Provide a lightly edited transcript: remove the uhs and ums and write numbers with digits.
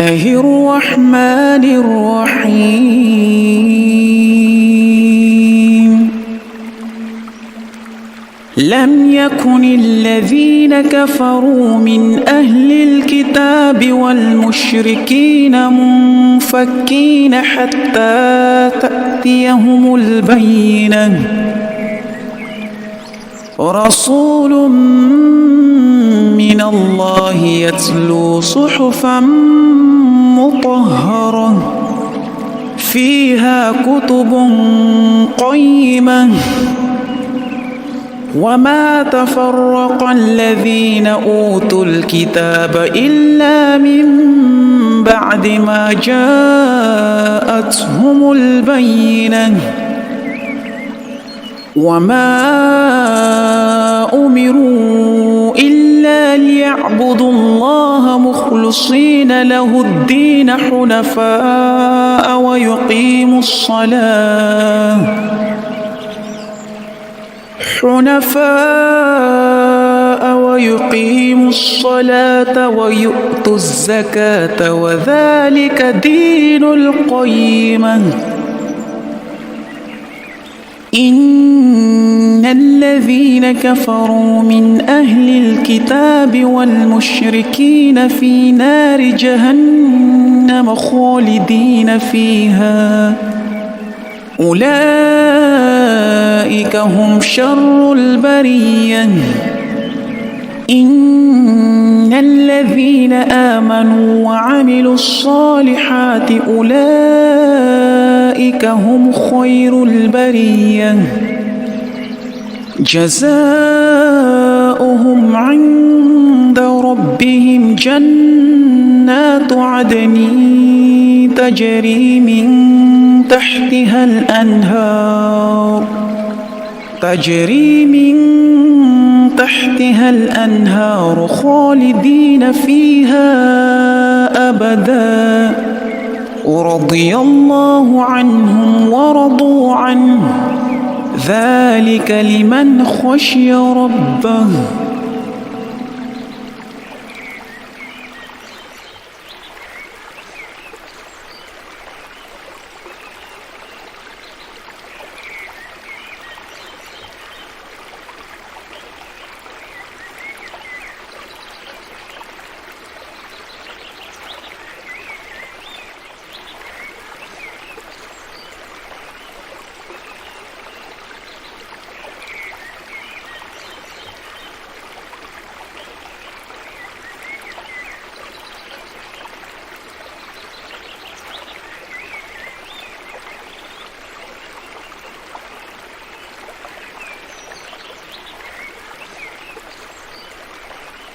الله الرحمن الرحيم. لم يكن الذين كفروا من أهل الكتاب والمشركين منفكين حتى تأتيهم البينة، رسول من الله يتلو صحفا مطهرة فيها كتب قيمة. وما تفرق الذين أوتوا الكتاب إلا من بعد ما جاءتهم البينة. وما أمروا إلا ليعبدوا الله مخلصين له الدين حنفاء ويقيموا الصلاة ويؤتوا الزكاة وذلك دين القيمة. إن الذين كفروا من أهل الكتاب والمشركين في نار جهنم خالدين فيها، أولئك هم شر البرية. إن الذين آمنوا وعملوا الصالحات أولئك هم خير البرية، جزاؤهم عند ربهم جنات عدن تجري من تحتها الأنهار خالدين فيها أبدا، ورضي الله عنهم ورضوا عنه، ذلك لمن خشي ربه.